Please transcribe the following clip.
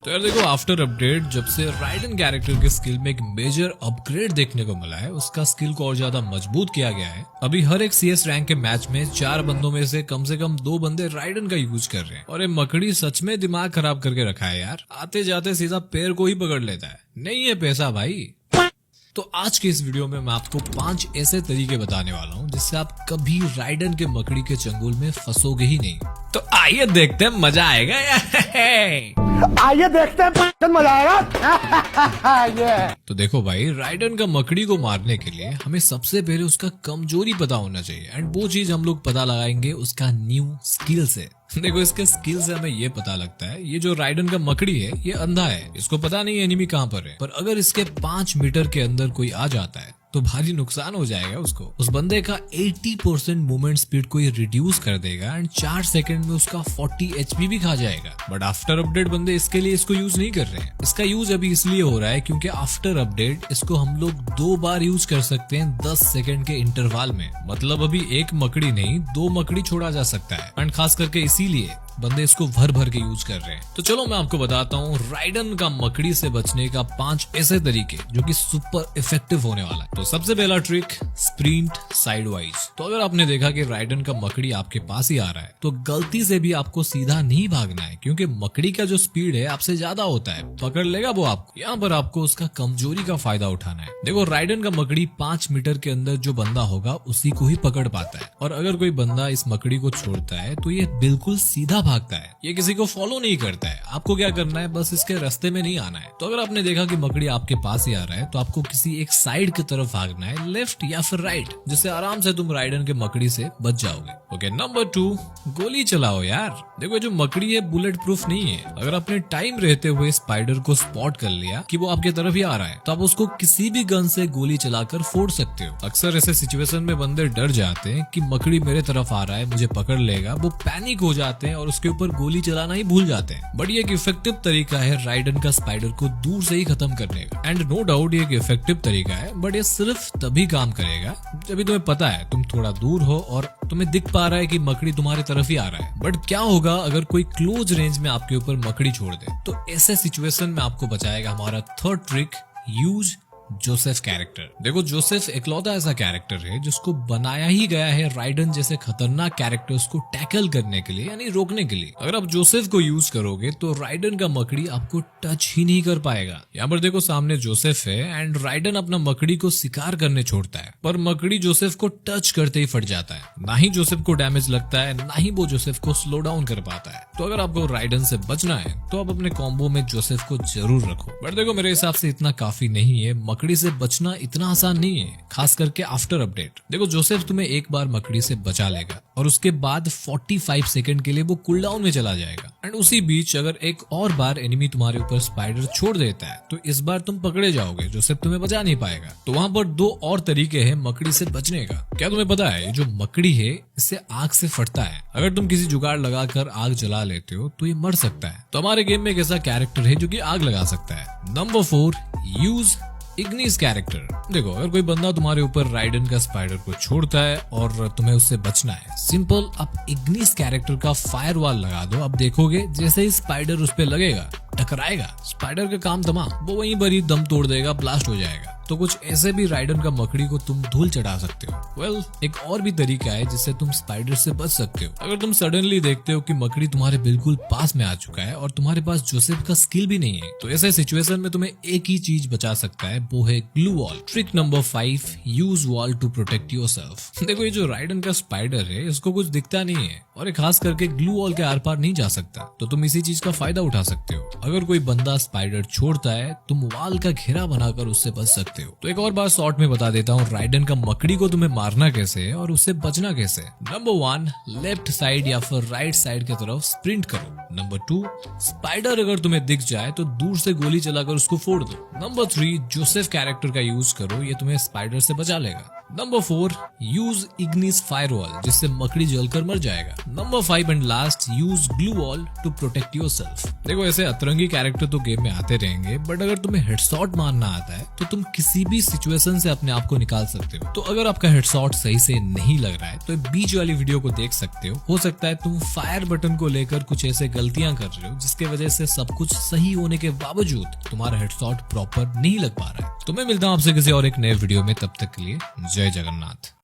तो यार देखो, आफ्टर अपडेट जब से राइडन कैरेक्टर के स्किल में एक मेजर अपग्रेड देखने को मिला है, उसका स्किल को और ज्यादा मजबूत किया गया है। अभी हर एक CS रैंक के मैच में 4 बंदों में से कम 2 बंदे राइडन का यूज कर रहे हैं। और ये मकड़ी सच में दिमाग खराब करके रखा है यार, आते जाते सीधा पैर को ही पकड़ लेता है। नहीं है पैसा भाई। तो आज के इस वीडियो में मैं आपको 5 ऐसे तरीके बताने वाला हूँ जिससे आप कभी राइडन के मकड़ी के चंगुल में फंसोगे ही नहीं। तो आइए देखते हैं, मजा आएगा। आइए देखते हैं, मजा आएगा। तो देखो भाई, राइडन का मकड़ी को मारने के लिए हमें सबसे पहले उसका कमजोरी पता होना चाहिए, एंड वो चीज हम लोग पता लगाएंगे उसका न्यू स्किल से। देखो, इसके स्किल से हमें ये पता लगता है ये जो राइडन का मकड़ी है ये अंधा है, इसको पता नहीं है एनिमी कहाँ पर है। पर अगर इसके 5 मीटर के अंदर कोई आ जाता है तो भारी नुकसान हो जाएगा उसको। उस बंदे का 80% मूवमेंट स्पीड को ये रिड्यूस कर देगा एंड 4 सेकंड में उसका 40 HP भी खा जाएगा। बट आफ्टर अपडेट बंदे इसके लिए इसको यूज नहीं कर रहे हैं। इसका यूज अभी इसलिए हो रहा है क्योंकि आफ्टर अपडेट इसको हम लोग 2 बार यूज कर सकते हैं 10 सेकंड के इंटरवल में। मतलब अभी एक मकड़ी नहीं 2 मकड़ी छोड़ा जा सकता है, एंड खास करके इसीलिए बंदे इसको भर भर के यूज कर रहे हैं। तो चलो मैं आपको बताता हूँ राइडन का मकड़ी से बचने का 5 ऐसे तरीके जो कि सुपर इफेक्टिव होने वाला है। तो सबसे पहला ट्रिक, स्प्रिंट साइडवाइज। तो अगर आपने देखा कि राइडन का मकड़ी आपके पास ही आ रहा है तो गलती से भी आपको सीधा नहीं भागना है, क्योंकि मकड़ी का जो स्पीड है आपसे ज्यादा होता है, पकड़ लेगा वो आपको। यहाँ पर आपको उसका कमजोरी का फायदा उठाना है। देखो, राइडन का मकड़ी 5 मीटर के अंदर जो बंदा होगा उसी को ही पकड़ पाता है, और अगर कोई बंदा इस मकड़ी को छोड़ता है तो ये बिल्कुल सीधा भागता है, ये किसी को फॉलो नहीं करता है। आपको क्या करना है, बस इसके रास्ते में नहीं आना है। तो अगर आपने देखा कि मकड़ी आपके पास ही आ रहा है तो आपको किसी एक साइड की तरफ भागना है, लेफ्ट या फिर राइट, जिससे आराम से तुम राइडन के मकड़ी से बच जाओगे। ओके, नंबर 2, गोली चलाओ यार। देखो, जो मकड़ी है बुलेट प्रूफ नहीं है। अगर आपने टाइम रहते हुए स्पाइडर को स्पॉट कर लिया कि वो आपके तरफ ही आ रहा है तो आप उसको किसी भी गन से गोली चलाकर फोड़ सकते हो। अक्सर ऐसे सिचुएशन में बंदे डर जाते हैं कि मकड़ी मेरे तरफ आ रहा है, मुझे पकड़ लेगा, वो पैनिक हो जाते हैं और उसके ऊपर गोली चलाना ही भूल जाते हैं। बट ये एक इफेक्टिव तरीका है राइडन का स्पाइडर को दूर से ही खत्म करने का, एंड नो डाउट ये एक इफेक्टिव तरीका है। बट ये सिर्फ तभी काम करेगा जब तुम्हें पता है तुम थोड़ा दूर हो और तुम्हें दिख पा रहा है कि मकड़ी तुम्हारी तरफ ही आ रहा है। बट क्या होगा अगर कोई क्लोज रेंज में आपके ऊपर मकड़ी छोड़ दे? तो ऐसे सिचुएशन में आपको बचाएगा हमारा third trick, use Joseph character. देखो, जोसेफ इकलौता ऐसा कैरेक्टर है जिसको बनाया ही गया है राइडन जैसे खतरनाक कैरेक्टर्स को टैकल करने के लिए, यानी रोकने के लिए। अगर आप जोसेफ को यूज करोगे तो राइडन का मकड़ी आपको टच ही नहीं कर पाएगा। यहाँ पर देखो, सामने जोसेफ है एंड राइडन अपना मकड़ी को शिकार करने छोड़ता है, पर मकड़ी जोसेफ को टच करते ही फट जाता है। ना ही जोसेफ को डैमेज लगता है, ना ही वो जोसेफ को स्लो डाउन कर पाता है। तो अगर आपको राइडन से बचना है तो आप अपने कॉम्बो में जोसेफ को जरूर रखो। बट देखो, मेरे हिसाब से इतना काफी नहीं है। मकड़ी से बचना इतना आसान नहीं है, खास करके आफ्टर अपडेट। देखो, जोसेफ तुम्हें एक बार मकड़ी से बचा लेगा और उसके बाद 45 सेकंड के लिए वो कूल डाउन में चला जाएगा। एंड उसी बीच अगर एक और बार एनिमी तुम्हारे ऊपर स्पाइडर छोड़ देता है तो इस बार तुम पकड़े जाओगे, जोसेफ तुम्हें बचा नहीं पाएगा। तो वहां पर 2 और तरीके हैं मकड़ी से बचने का। क्या तुम्हें पता है, जो मकड़ी है इससे आग से फटता है। अगर तुम किसी जुगाड़ लगाकर आग जला लेते हो तो ये मर सकता है। तो हमारे गेम में एक ऐसा कैरेक्टर है जो कि आग लगा सकता है। Number 4, use Ignis character. देखो, अगर कोई बंदा तुम्हारे ऊपर राइडन का स्पाइडर को छोड़ता है और तुम्हें उससे बचना है, सिंपल, आप इग्निस कैरेक्टर का फायर वॉल लगा दो। अब देखोगे जैसे ही स्पाइडर उस पे लगेगा, टकराएगा, स्पाइडर का काम तमाम, वो वहीं पर ही दम तोड़ देगा, ब्लास्ट हो जाएगा। तो कुछ ऐसे भी राइडन का मकड़ी को तुम धूल चढ़ा सकते हो। एक और भी तरीका है जिससे तुम स्पाइडर से बच सकते हो। अगर तुम सडनली देखते हो कि मकड़ी तुम्हारे बिल्कुल पास में आ चुका है और तुम्हारे पास जोसेफ का स्किल भी नहीं है, तो ऐसे सिचुएशन में तुम्हें एक ही चीज बचा सकता है, वो है glue wall. Trick number 5, use wall to protect yourself. देखो, ये जो राइडन का स्पाइडर है इसको कुछ दिखता नहीं है और खास करके ग्लू वॉल के आर पार नहीं जा सकता, तो तुम इसी चीज का फायदा उठा सकते हो। अगर कोई बंदा स्पाइडर छोड़ता है तुम वॉल का घेरा बनाकर उससे बच सकते हो। तो एक और बार शॉर्ट में बता देता हूँ राइडन का मकड़ी को तुम्हें मारना कैसे है और उससे बचना कैसे। नंबर 1, लेफ्ट साइड या फिर राइट साइड की तरफ स्प्रिंट करो। नंबर 2, स्पाइडर अगर तुम्हें दिख जाए तो दूर से गोली चलाकर उसको फोड़ दो। नंबर 3, जोसेफ कैरेक्टर का यूज करो, ये तुम्हें स्पाइडर से बचा लेगा। नंबर 4, यूज इग्निस फायरवॉल जिससे मकड़ी जलकर मर जाएगा। Number 5 and last, use glue wall to protect yourself. देखो ऐसे अतरंगी कैरेक्टर तो गेम में आते रहेंगे, बट अगर तुम्हें हेडशॉट मारना आता है तो तुम किसी भी सिचुएशन से अपने आप को निकाल सकते हो। तो अगर आपका हेडशॉट सही से नहीं लग रहा है तो बीच वाली वीडियो को देख सकते हो सकता है तुम फायर बटन को लेकर कुछ ऐसे गलतियां कर रहे हो जिसके वजह से सब कुछ सही होने के बावजूद तुम्हारा हेडशॉट प्रॉपर नहीं लग पा रहा है। तो मैं मिलता हूं आपसे किसी और एक नए वीडियो में, तब तक के लिए जय जगन्नाथ।